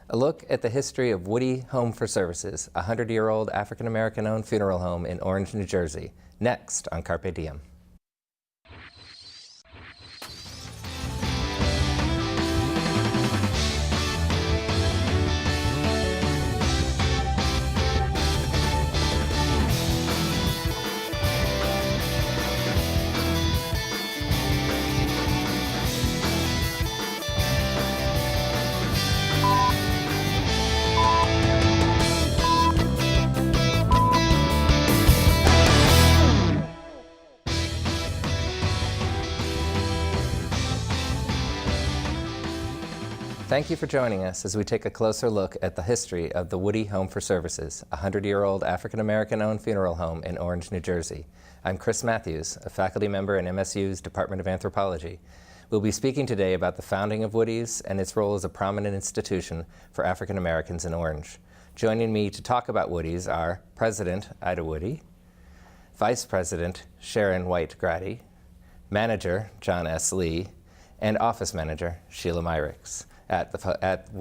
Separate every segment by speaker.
Speaker 1: A look at the history of Woody Home for Services, a 100-year-old African-American-owned funeral home in Orange, New Jersey. Next on Carpe Diem. Thank you for joining us as we take a closer look at the history of the Woody Home for Services, a 100-year-old African-American-owned funeral home in Orange, New Jersey. I'm Chris Matthews, a faculty member in MSU's Department of Anthropology. We'll be speaking today about the founding of Woody's and its role as a prominent institution for African Americans in Orange. Joining me to talk about Woody's are President Ida Woody, Vice President Sharon White Grady, Manager John S. Lee, and Office Manager Sheila Myricks at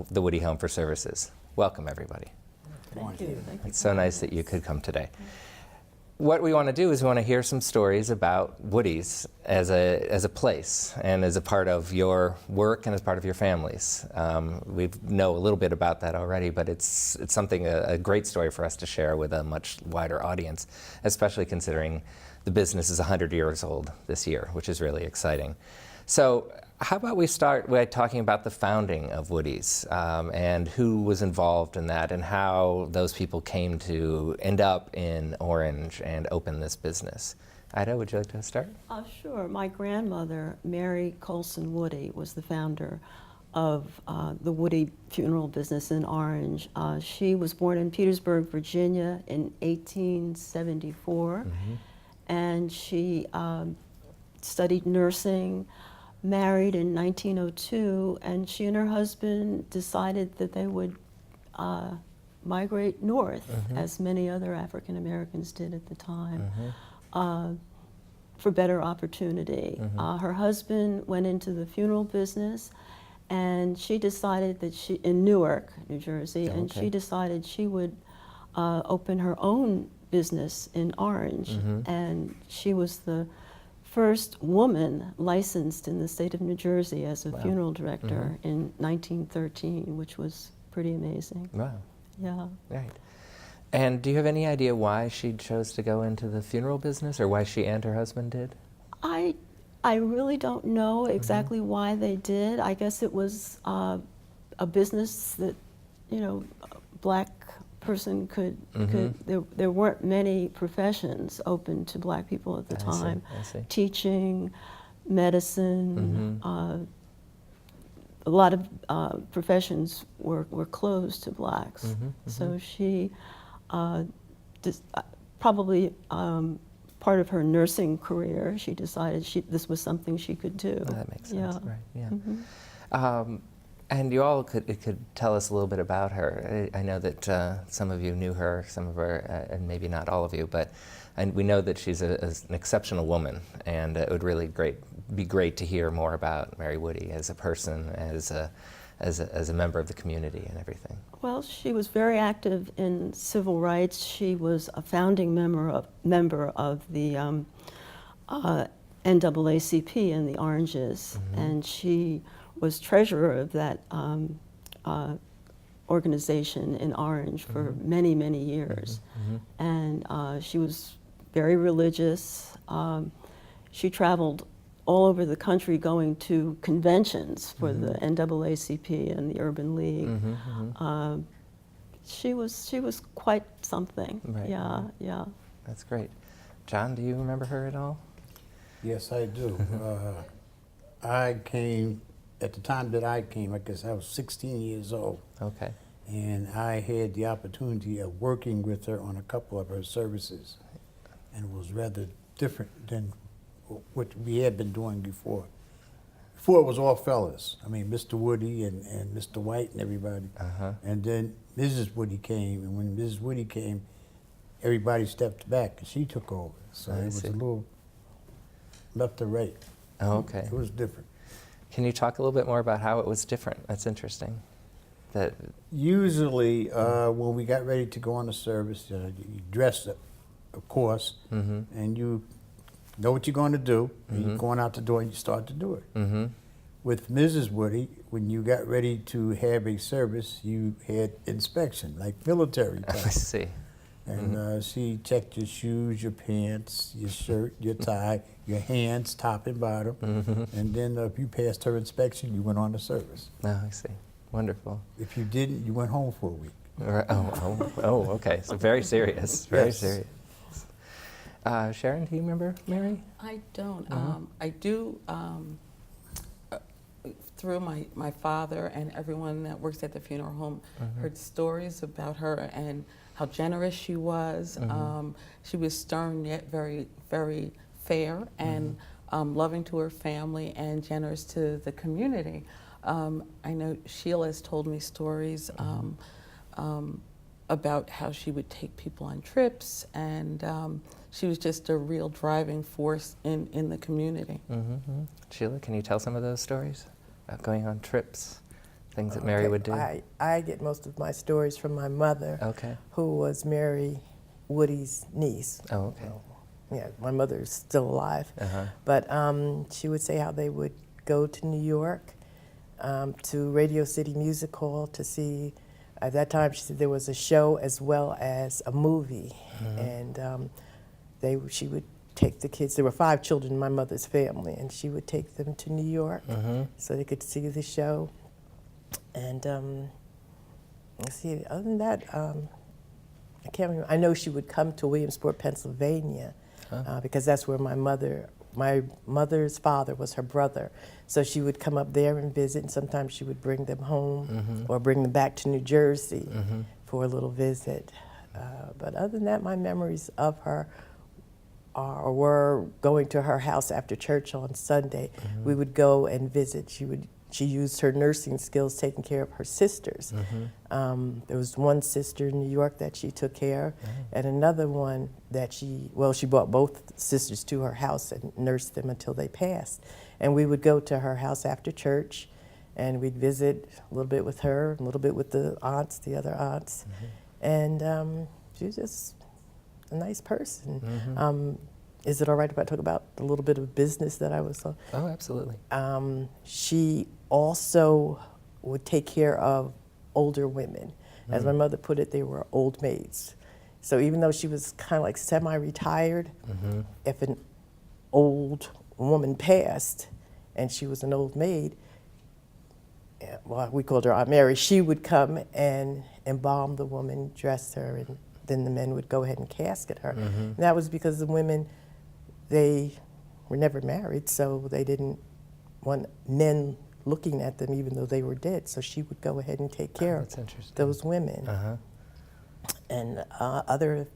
Speaker 1: the Woody Home for Services. Welcome, everybody.
Speaker 2: Thank you.
Speaker 1: It's so nice that you could come today. What we want to do is we want to hear some stories about Woody's as a place and as a part of your work and as part of your families. We know a little bit about that already, but it's something, a great story for us to share with a much wider audience, especially considering the business is 100 years old this year, which is really exciting. So how about we start by talking about the founding of Woody's and who was involved in that and how those people came to end up in Orange and open this business. Ida, would you like to start?
Speaker 2: Sure. My grandmother, Mary Coulson Woody, was the founder of the Woody funeral business in Orange. She was born in Petersburg, Virginia in 1874, and she studied nursing, married in 1902, and she and her husband decided that they would migrate north, as many other African Americans did at the time, for better opportunity. Her husband went into the funeral business, and she decided that in Newark, New Jersey, and she decided she would open her own business in Orange, and she was the first woman licensed in the state of New Jersey as a funeral director in 1913, which was pretty amazing.
Speaker 1: Wow.
Speaker 2: Yeah.
Speaker 1: Right. And do you have any idea why she chose to go into the funeral business, or why she and her husband did?
Speaker 2: I really don't know exactly why they did. I guess it was a business that, you know, a black person could there weren't many professions open to black people at the time.
Speaker 1: I see.
Speaker 2: Teaching, medicine, a lot of professions were closed to blacks. So she probably part of her nursing career, she decided this was something she could do.
Speaker 1: Oh, that makes sense.
Speaker 2: Yeah.
Speaker 1: Right. Yeah. And you all could tell us a little bit about her. I know that some of you knew her, some of her, and maybe not all of you, but we know that she's an exceptional woman, and it would really be great to hear more about Mary Woody as a person, as a member of the community and everything.
Speaker 2: Well, she was very active in civil rights. She was a founding member of the NAACP in the Oranges, and she was treasurer of that organization in Orange for many, many years. And she was very religious. She traveled all over the country going to conventions for the NAACP and the Urban League. She was quite something.
Speaker 1: Right.
Speaker 2: Yeah, yeah.
Speaker 1: That's great. John, do you remember her at all?
Speaker 3: Yes, I do. I came, at the time that I came, I guess I was 16 years old.
Speaker 1: Okay.
Speaker 3: And I had the opportunity of working with her on a couple of her services. And it was rather different than what we had been doing before. Before it was all fellas. I mean, Mr. Woody and Mr. White and everybody. And then Mrs. Woody came, and when Mrs. Woody came, everybody stepped back and she took over. So it was a little left to right.
Speaker 1: Oh, okay.
Speaker 3: It was different.
Speaker 1: Can you talk a little bit more about how it was different? That's interesting. That
Speaker 3: Usually, when we got ready to go on the service, you dressed up, of course, and you know what you're going to do, and you're going out the door and you start to do it. With Mrs. Woody, when you got ready to have a service, you had inspection, like military
Speaker 1: I
Speaker 3: type.
Speaker 1: see.
Speaker 3: And she checked your shoes, your pants, your shirt, your tie, your hands, top and bottom. And then if you passed her inspection, you went on to service.
Speaker 1: Oh, I see. Wonderful.
Speaker 3: If you didn't, you went home for a week.
Speaker 1: Oh, okay. So very serious. Very
Speaker 3: Yes.
Speaker 1: serious. Sharon, do you remember Mary?
Speaker 4: I don't. I do, through my father and everyone that works at the funeral home, heard stories about her and how generous she was. She was stern yet very, very fair and loving to her family and generous to the community. I know Sheila has told me stories about how she would take people on trips, and she was just a real driving force in the community.
Speaker 1: Sheila, can you tell some of those stories about going on trips, things that Mary would do?
Speaker 5: I get most of my stories from my mother,
Speaker 1: Okay.
Speaker 5: who was Mary Woody's niece.
Speaker 1: Oh, okay.
Speaker 5: Yeah, my mother's still alive. But she would say how they would go to New York, to Radio City Music Hall to see, at that time she said there was a show as well as a movie. And she would take the kids, there were 5 children in my mother's family, and she would take them to New York so they could see the show. And let's see, other than that, I can't remember. I know she would come to Williamsport, Pennsylvania, because that's where my mother's father was her brother. So she would come up there and visit, and sometimes she would bring them home or bring them back to New Jersey for a little visit. But other than that, my memories of her were going to her house after church on Sunday. We would go and visit. She used her nursing skills taking care of her sisters. There was one sister in New York that she took care of, and another one that she brought both sisters to her house and nursed them until they passed. And we would go to her house after church, and we'd visit a little bit with her, a little bit with the other aunts. And she was just a nice person. Is it all right if I talk about a little bit of business that I was on?
Speaker 1: Oh, absolutely.
Speaker 5: She also would take care of older women. As my mother put it, they were old maids. So even though she was kind of like semi-retired, if an old woman passed and she was an old maid, well, we called her Aunt Mary, she would come and embalm the woman, dress her, and then the men would go ahead and casket her. And that was because the women, they were never married, so they didn't want men looking at them even though they were dead. So she would go ahead and take care of those women. And other,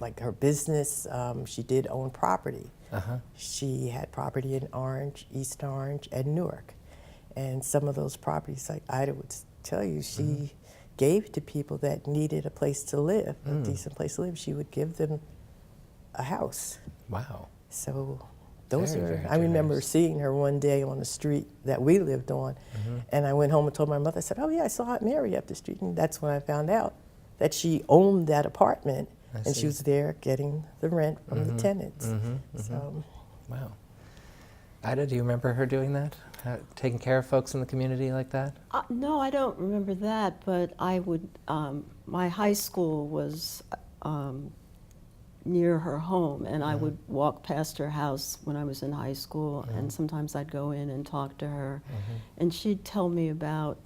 Speaker 5: like her business, she did own property. She had property in Orange, East Orange, and Newark. And some of those properties, like Ida would tell you, she gave to people that needed a place to live, a decent place to live. She would give them a house.
Speaker 1: Wow.
Speaker 5: So those
Speaker 1: Very,
Speaker 5: are,
Speaker 1: very
Speaker 5: I remember
Speaker 1: generous.
Speaker 5: seeing her one day on the street that we lived on, and I went home and told my mother, I said, oh yeah, I saw Aunt Mary up the street, and that's when I found out that she owned that apartment, and she was there getting the rent from the tenants. So,
Speaker 1: wow. Ida, do you remember her doing that? Taking care of folks in the community like that?
Speaker 2: No, I don't remember that, but I would, my high school was near her home, and I would walk past her house when I was in high school, and sometimes I'd go in and talk to her, and she'd tell me about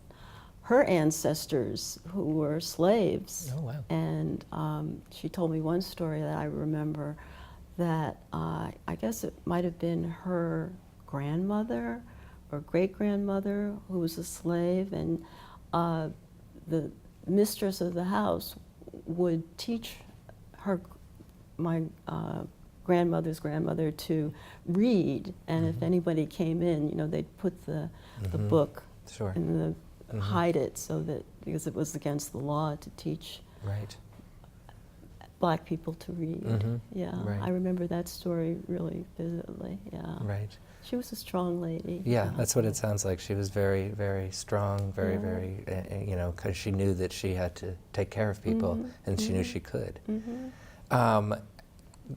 Speaker 2: her ancestors who were slaves.
Speaker 1: Oh, wow.
Speaker 2: And she told me one story that I remember that I guess it might have been her grandmother or great-grandmother who was a slave, and the mistress of the house would teach my grandmother's grandmother to read, and if anybody came in, you know, they'd put the book in the hide it so that, because it was against the law to teach black people to read. Yeah,
Speaker 1: Right.
Speaker 2: I remember that story really vividly. Yeah.
Speaker 1: Right.
Speaker 2: She was a strong lady.
Speaker 1: Yeah, that's what it sounds like. She was very, very strong, very, very, you know, because she knew that she had to take care of people, and she knew she could.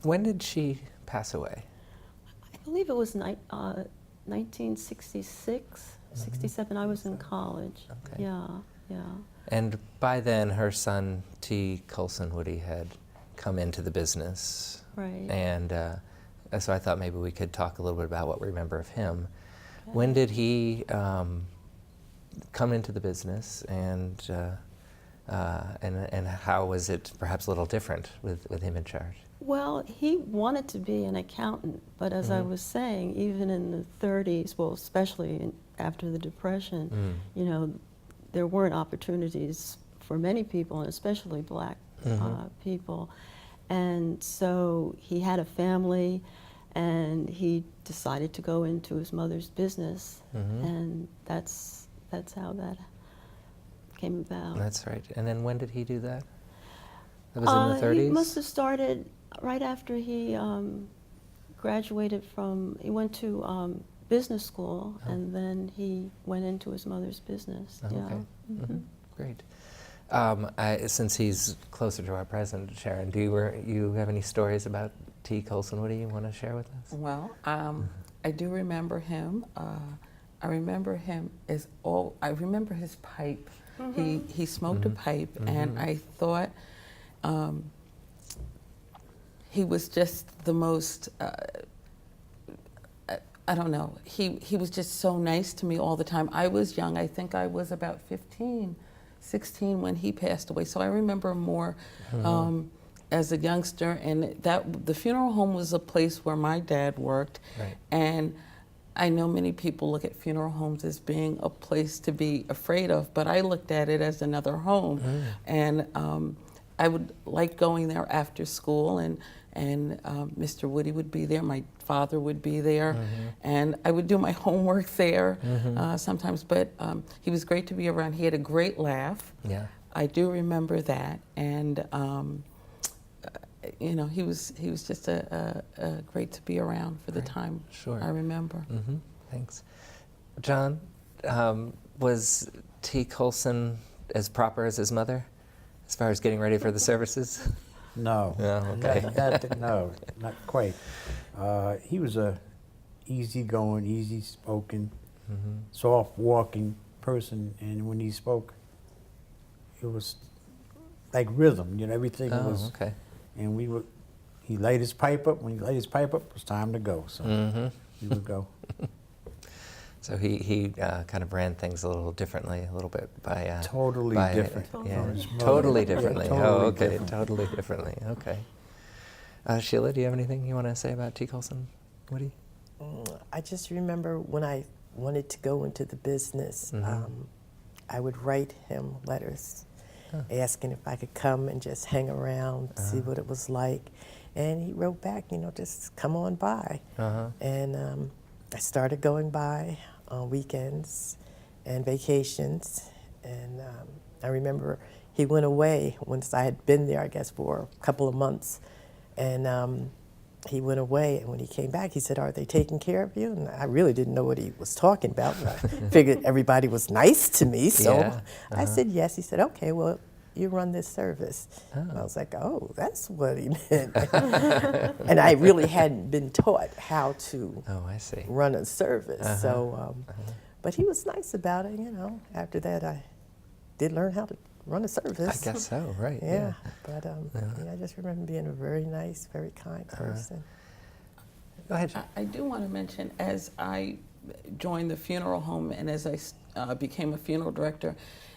Speaker 1: When did she pass away?
Speaker 2: I believe it was 1966, 67. I was in college.
Speaker 1: Okay.
Speaker 2: Yeah, yeah.
Speaker 1: And by then, her son, T. Coulson Woody, had come into the business.
Speaker 2: Right.
Speaker 1: And so I thought maybe we could talk a little bit about what we remember of him. Yeah. When did he come into the business, and how was it perhaps a little different with him in charge?
Speaker 2: Well, he wanted to be an accountant, but as I was saying, even in the 30s, well, especially after the Depression, you know, there weren't opportunities for many people, and especially black people. And so he had a family, and he decided to go into his mother's business, and that's how that came about.
Speaker 1: That's right. And then when did he do that? That was in the 30s?
Speaker 2: He must have started right after he graduated from, he went to business school, and then he went into his mother's business.
Speaker 1: Oh,
Speaker 2: yeah.
Speaker 1: okay. Great. Since he's closer to our present, Sharon, do you have any stories about T. Coulson Woody you want to share with us?
Speaker 4: Well, I do remember him. I remember him I remember his pipe. He smoked a pipe, and I thought he was just the most, I don't know, he was just so nice to me all the time. I was young. I think I was about 15, 16 when he passed away. So I remember more as a youngster, and the funeral home was a place where my dad worked.
Speaker 1: Right.
Speaker 4: And I know many people look at funeral homes as being a place to be afraid of, but I looked at it as another home. And I would like going there after school, and Mr. Woody would be there, my father would be there, and I would do my homework there sometimes, but he was great to be around. He had a great laugh.
Speaker 1: Yeah.
Speaker 4: I do remember that, and you know, he was just a great to be around for the time.
Speaker 1: Sure.
Speaker 4: I remember.
Speaker 1: Thanks. John, was T. Coulson as proper as his mother, as far as getting ready for the services?
Speaker 3: No.
Speaker 1: No, okay.
Speaker 3: No, not quite. He was a easygoing, easy-spoken, soft-walking person, and when he spoke, it was like rhythm. You know, everything was.
Speaker 1: Okay.
Speaker 3: And he light his pipe up. When he light his pipe up, it was time to go. So he would go.
Speaker 1: So he kind of ran things a little differently, a little bit by
Speaker 3: Totally different.
Speaker 1: Yeah,
Speaker 3: His mother.
Speaker 1: totally differently.
Speaker 3: Yeah, totally
Speaker 1: okay,
Speaker 3: different.
Speaker 1: totally differently. Okay. Sheila, do you have anything you want to say about T. Coulson Woody?
Speaker 5: I just remember when I wanted to go into the business, I would write him letters asking if I could come and just hang around, see what it was like. And he wrote back, you know, just come on by. And I started going by on weekends and vacations. And I remember he went away once I had been there, I guess, for a couple of months. And he went away, and when he came back, he said, "Are they taking care of you?" And I really didn't know what he was talking about. I figured everybody was nice to me, so I said yes. He said, "Okay, well, you run this service." And I was like, "Oh, that's what he meant." And I really hadn't been taught how to run a service. So, but he was nice about it, you know. After that, I did learn how to run a service.
Speaker 1: I guess so, right.
Speaker 5: Yeah. But I just remember being a very nice, very kind person.
Speaker 1: Go ahead.
Speaker 4: I do want to mention, as I joined the funeral home and as I became a funeral director,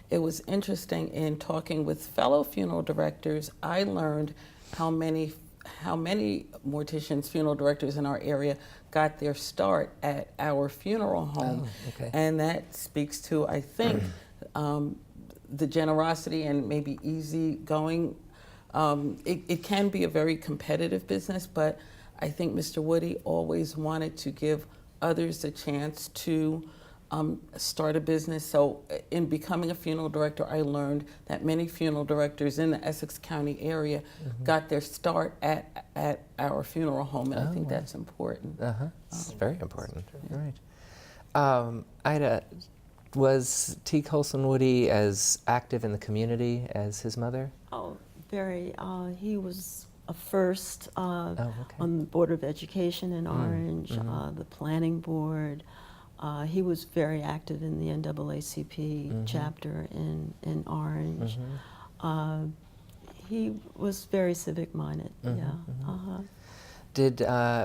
Speaker 4: it was interesting in talking with fellow funeral directors. I learned how many morticians, funeral directors in our area got their start at our funeral home. And that speaks to, I think, the generosity and maybe easygoing. It can be a very competitive business, but I think Mr. Woody always wanted to give others a chance to start a business. So in becoming a funeral director, I learned that many funeral directors in the Essex County area got their start at our funeral home, and I think that's important.
Speaker 1: It's very important. Right. Ida, was T. Coulson Woody as active in the community as his mother?
Speaker 2: Oh, very. He was a first
Speaker 1: Okay.
Speaker 2: on the Board of Education in Orange, the Planning Board. He was very active in the NAACP chapter in Orange. He was very civic-minded, yeah.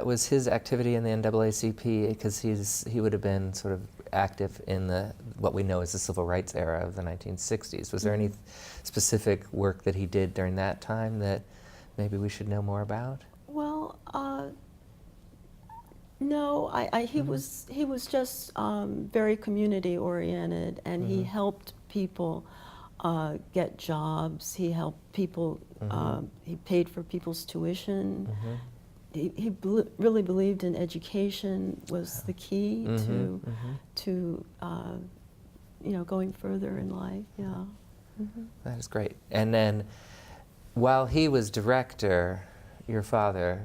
Speaker 1: Was his activity in the NAACP, because he would have been sort of active in what we know as the civil rights era of the 1960s. Was there any specific work that he did during that time that maybe we should know more about?
Speaker 2: Well, no, he was just very community-oriented, and he helped people get jobs. He helped people. He paid for people's tuition. He really believed in education was the key to going further in life. Yeah.
Speaker 1: That is great. And then, while he was director, your father,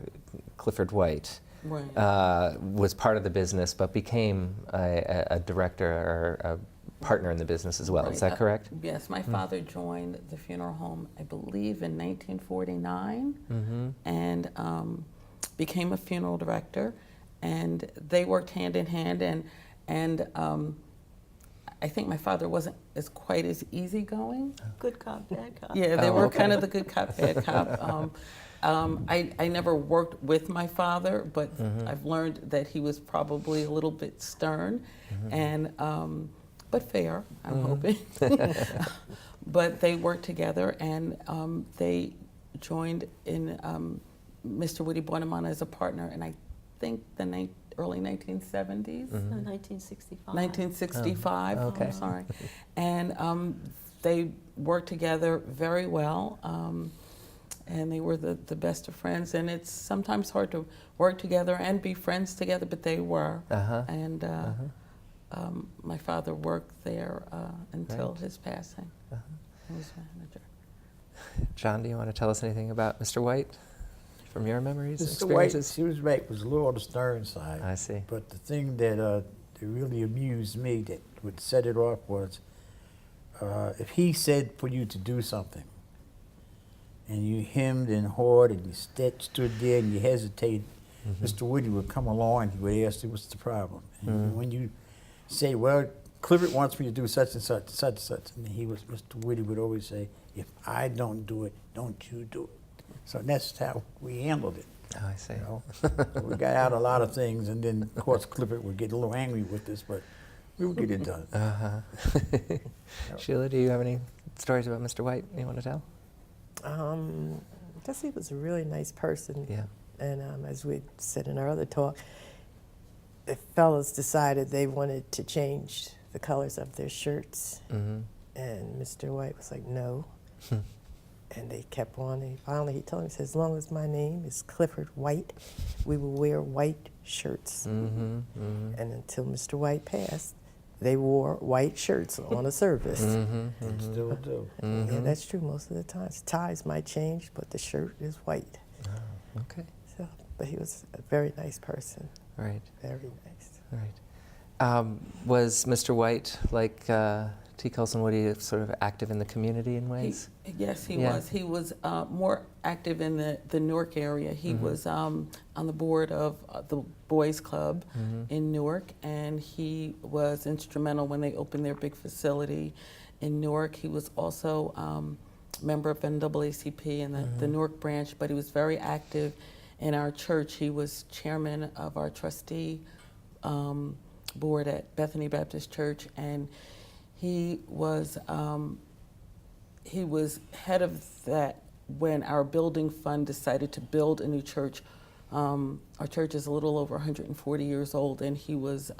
Speaker 1: Clifford White, was part of the business, but became a director or a partner in the business as well. Is that correct?
Speaker 4: Yes, my father joined the funeral home, I believe, in 1949, and became a funeral director, and they worked hand in hand, and I think my father wasn't quite as easygoing.
Speaker 2: Good cop, bad cop.
Speaker 4: Yeah, they were kind of the good cop, bad cop. I never worked with my father, but I've learned that he was probably a little bit stern, and but fair, I'm hoping. But they worked together, and they joined in. Mr. Woody brought him on as a partner, and I think the early 1970s.
Speaker 2: 1965.
Speaker 4: 1965,
Speaker 1: okay.
Speaker 4: I'm sorry. And they worked together very well, and they were the best of friends. And it's sometimes hard to work together and be friends together, but they were. And my father worked there until his passing. He was manager.
Speaker 1: John, do you want to tell us anything about Mr. White from your memories and
Speaker 3: Mr. White,
Speaker 1: experiences?
Speaker 3: he was right, was a little on the stern side.
Speaker 1: I see.
Speaker 3: But the thing that really amused me, that would set it off, was if he said for you to do something, and you hemmed and hawed and you stood there and you hesitated, Mr. Woody would come along and he would ask you what's the problem. And when you say, well, Clifford wants me to do such and such, such and such, and Mr. Woody would always say, if I don't do it, don't you do it. So that's how we handled it.
Speaker 1: Oh, I see.
Speaker 3: You know? So we got out a lot of things, and then of course Clifford would get a little angry with us, but we would get it done.
Speaker 1: Sheila, do you have any stories about Mr. White you want to tell?
Speaker 5: I guess he was a really nice person.
Speaker 1: Yeah.
Speaker 5: And as we said in our other talk, the fellas decided they wanted to change the colors of their shirts. And Mr. White was like, no. And they kept on. And finally, he told me, he said, as long as my name is Clifford White, we will wear white shirts. And until Mr. White passed, they wore white shirts on a service.
Speaker 3: And still do.
Speaker 5: Yeah, that's true most of the time. Ties might change, but the shirt is white.
Speaker 1: Oh, okay.
Speaker 5: So, but he was a very nice person.
Speaker 1: Right.
Speaker 5: Very nice.
Speaker 1: Right. Was Mr. White, like T. Coulson Woody, sort of active in the community in ways?
Speaker 4: Yes, he was. He was more active in the Newark area. He was on the board of the Boys Club in Newark, and he was instrumental when they opened their big facility in Newark. He was also a member of NAACP in the Newark branch, but he was very active in our church. He was chairman of our trustee board at Bethany Baptist Church, and he was head of that when our building fund decided to build a new church. Our church is a little over 140 years old, and he was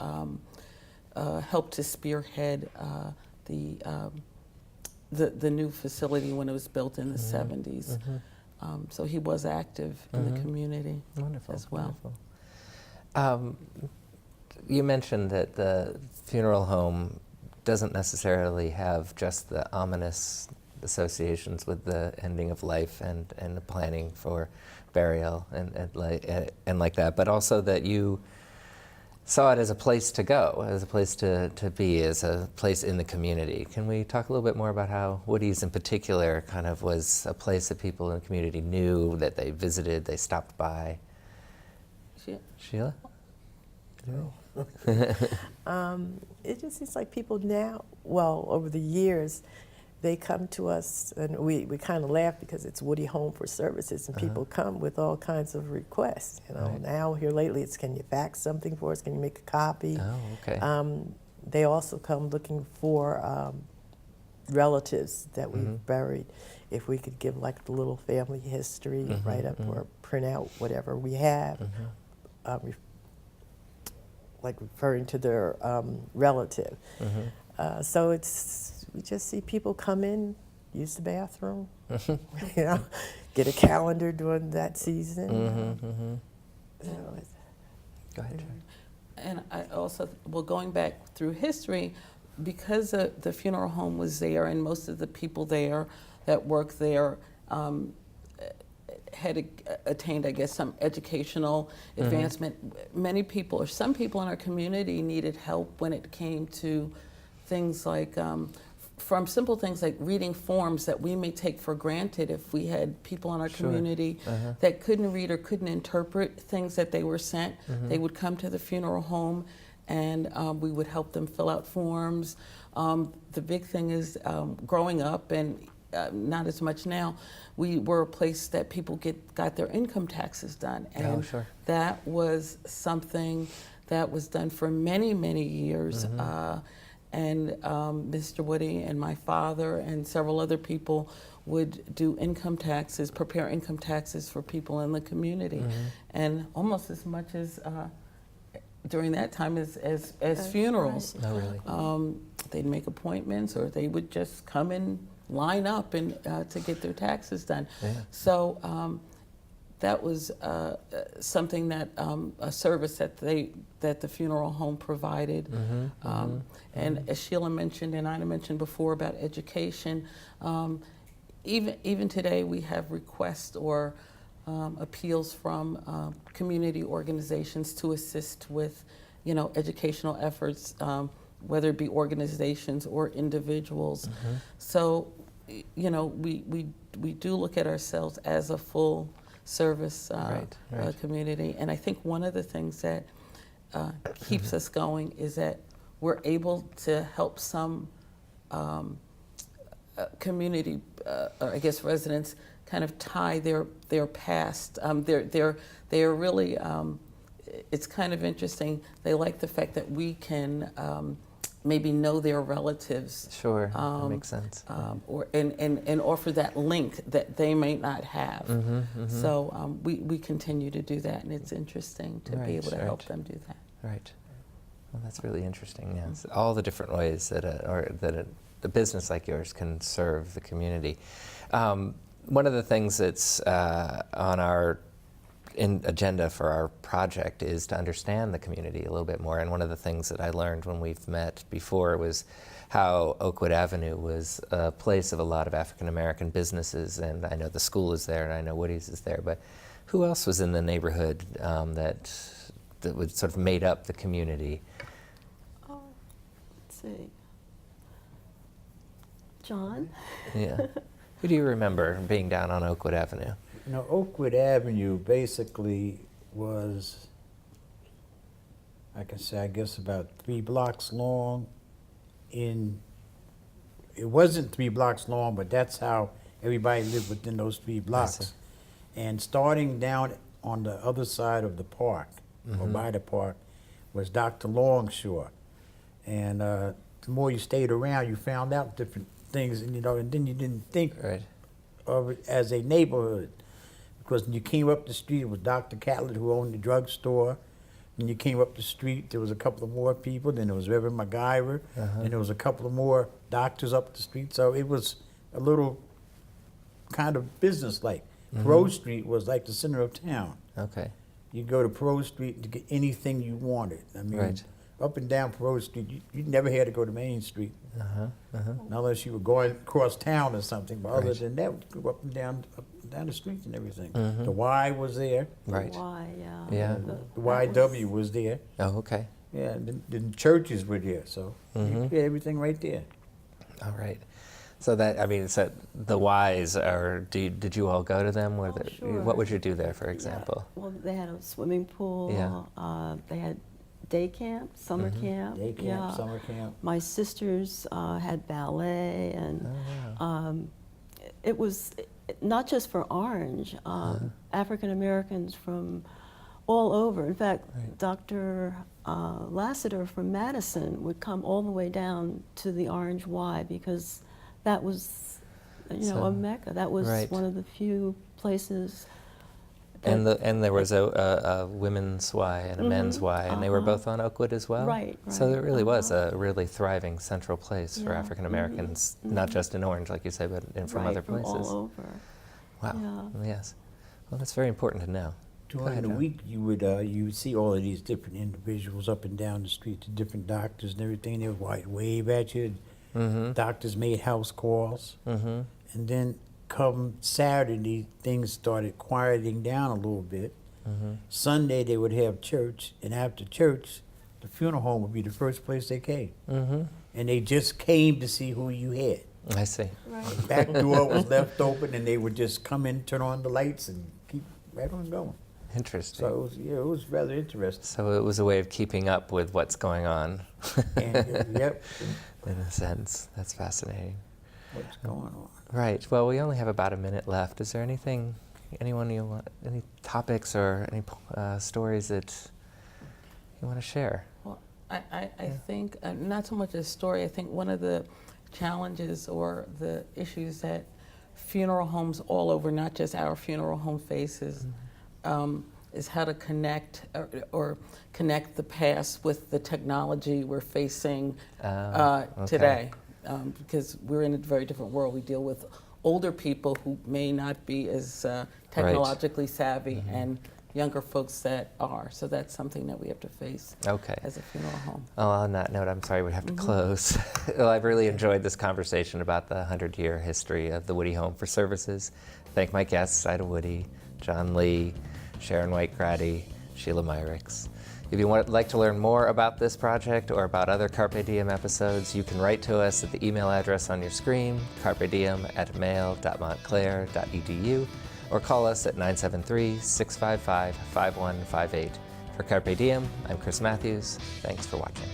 Speaker 4: helped to spearhead the new facility when it was built in the 70s. So he was active in the community
Speaker 1: Wonderful.
Speaker 4: as well.
Speaker 1: Wonderful. you mentioned that the funeral home doesn't necessarily have just the ominous associations with the ending of life and the planning for burial and like that, but also that you saw it as a place to go, as a place to be, as a place in the community. Can we talk a little bit more about how Woody's in particular kind of was a place that people in the community knew, that they visited, they stopped by? Sheila?
Speaker 5: It just seems like people now, well, over the years, they come to us, and we kind of laugh because it's Woody Home for Services, and people come with all kinds of requests. You know,
Speaker 1: Right.
Speaker 5: now here lately, it's can you fax something for us? Can you make a copy?
Speaker 1: Oh, okay.
Speaker 5: They also come looking for relatives that we've buried. If we could give like the little family history, write up or print out whatever we have, like referring to their relative. So we just see people come in, use the bathroom, you know, get a calendar during that season. You know,
Speaker 1: Go ahead, Joe.
Speaker 4: And I also, well, going back through history, because the funeral home was there and most of the people there that worked there had attained, I guess, some educational advancement. Many people, or some people in our community, needed help when it came to things like, from simple things like reading forms that we may take for granted. If we had people in our community that couldn't read or couldn't interpret things that they were sent, they would come to the funeral home and we would help them fill out forms. The big thing is growing up, and not as much now, we were a place that people got their income taxes done. And that was something that was done for many, many years. And Mr. Woody and my father and several other people would do income taxes, prepare income taxes for people in the community. And almost as much as during that time as funerals.
Speaker 1: Oh, really?
Speaker 4: They'd make appointments, or they would just come and line up and to get their taxes done. So that was something that a service that the funeral home provided. And as Sheila mentioned and Ina mentioned before about education, even today we have requests or appeals from community organizations to assist with, educational efforts, whether it be organizations or individuals. So, we do look at ourselves as a full service community. And I think one of the things that keeps us going is that we're able to help some community, or I guess residents, kind of tie their past. They're really, it's kind of interesting. They like the fact that we can maybe know their relatives.
Speaker 1: Sure, that makes sense.
Speaker 4: Or and offer that link that they may not have. So we continue to do that, and it's interesting to be able to help them do that.
Speaker 1: Right. Well, that's really interesting. Yes, all the different ways that a business like yours can serve the community. One of the things that's on our agenda for our project is to understand the community a little bit more. And one of the things that I learned when we've met before was how Oakwood Avenue was a place of a lot of African American businesses. And I know the school is there, and I know Woody's is there. But who else was in the neighborhood that would sort of made up the community?
Speaker 2: Oh, let's see. John?
Speaker 1: Yeah. Who do you remember being down on Oakwood Avenue?
Speaker 3: Oakwood Avenue basically was, I can say, I guess about 3 blocks long. It wasn't 3 blocks long, but that's how everybody lived within those 3 blocks. And starting down on the other side of the park, or by the park, was Dr. Longshore. And the more you stayed around, you found out different things, and then you didn't think of it as a neighborhood. Because when you came up the street, it was Dr. Catlett, who owned the drugstore. When you came up the street, there was a couple of more people. Then there was Reverend MacGyver. And there was a couple of more doctors up the street. So it was a little kind of business-like. Grove Street was like the center of town.
Speaker 1: Okay.
Speaker 3: You go to Parole Street to get anything you wanted. I mean,
Speaker 1: Right.
Speaker 3: up and down Parole Street, you never had to go to Main Street. Unless you were going across town or something. But other
Speaker 1: Right.
Speaker 3: than that, you go up and down the streets and everything. The Y was there.
Speaker 1: Right.
Speaker 2: Why, yeah.
Speaker 1: Yeah.
Speaker 3: The YW was there.
Speaker 1: Oh, okay.
Speaker 3: Yeah, and the churches were there. So you had everything right there.
Speaker 1: All right. So that, I mean, so the Ys are, did you all go to them?
Speaker 2: Oh, sure.
Speaker 1: What would you do there, for example?
Speaker 2: Well, they had a swimming pool.
Speaker 1: Yeah.
Speaker 2: They had day camp, summer camp.
Speaker 3: Day camp,
Speaker 2: yeah.
Speaker 3: summer camp.
Speaker 2: My sisters had ballet, and it was not just for Orange. African Americans from all over. In fact, Dr. Lassiter from Madison would come all the way down to the Orange Y because that was,
Speaker 1: So-
Speaker 2: a mecca. That was
Speaker 1: Right.
Speaker 2: one of the few places.
Speaker 1: And there was a women's Y and a men's Y, and they were both on Oakwood as well?
Speaker 2: Right,
Speaker 1: So
Speaker 2: right,
Speaker 1: it really was a really thriving central place for
Speaker 2: Yeah,
Speaker 1: African Americans, not just in Orange, like you said, but from
Speaker 2: Right,
Speaker 1: other
Speaker 2: from
Speaker 1: places.
Speaker 2: all over.
Speaker 1: Wow.
Speaker 2: Yeah.
Speaker 1: Yes. Well, that's very important to know. Go
Speaker 3: During
Speaker 1: ahead,
Speaker 3: the
Speaker 1: John.
Speaker 3: week, you would see all of these different individuals up and down the street, the different doctors and everything. They would wave at you. Doctors made house calls, and then come Saturday, things started quieting down a little bit. Sunday they would have church, and after church, the funeral home would be the first place they came, and they just came to see who you had.
Speaker 1: I see.
Speaker 3: The back door was left open, and they would just come in, turn on the lights, and keep right on going.
Speaker 1: Interesting.
Speaker 3: So it was rather interesting.
Speaker 1: So it was a way of keeping up with what's going on,
Speaker 3: And, yep,
Speaker 1: in a sense. That's fascinating.
Speaker 3: what's going on?
Speaker 1: Right. Well, we only have about a minute left. Is there anything, any topics or any stories that you want to share?
Speaker 4: Well, I think, not so much a story, I think one of the challenges or the issues that funeral homes all over, not just our funeral home faces, is how to connect or connect the past with the technology we're facing
Speaker 1: Okay.
Speaker 4: today. Because we're in a very different world. We deal with older people who may not be as technologically savvy and younger folks that are. So that's something that we have to face
Speaker 1: Okay.
Speaker 4: as a funeral home.
Speaker 1: Well, on that note, I'm sorry we have to close. Well, I've really enjoyed this conversation about the 100-year history of the Woody Home for Services. Thank my guests, Ida Woody, John Lee, Sharon White-Grady, Sheila Myricks. If you would like to learn more about this project or about other Carpe Diem episodes, you can write to us at the email address on your screen, carpediem@mail.montclair.edu, or call us at 973-655-5158. For Carpe Diem, I'm Chris Matthews. Thanks for watching.